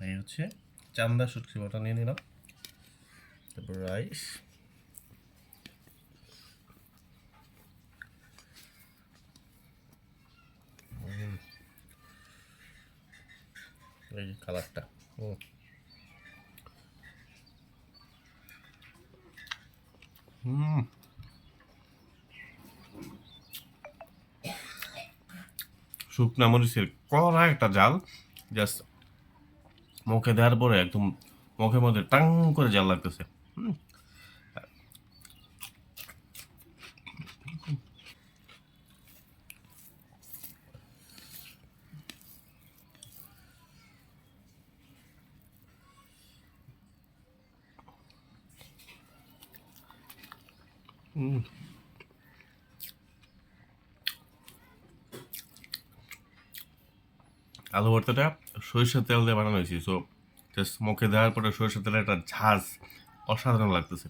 এই হচ্ছে চান্দা শুটকি বাটা নিয়ে নিলাম, তারপর রাইস, এই যে কালারটা। শুকনা মরিচের কড়া একটা জাল, জাস্ট মুখে দেওয়ার পরে একদম মুখের মধ্যে টাং করে জাল লাগতেছে। আলু ভর্তাটা সরিষার তেল দিয়ে বানানো হয়েছে, সো জাস্ট মুখে দেওয়ার পরে সরিষার তেলের একটা ঝাঁজ অসাধারণ লাগতেছে।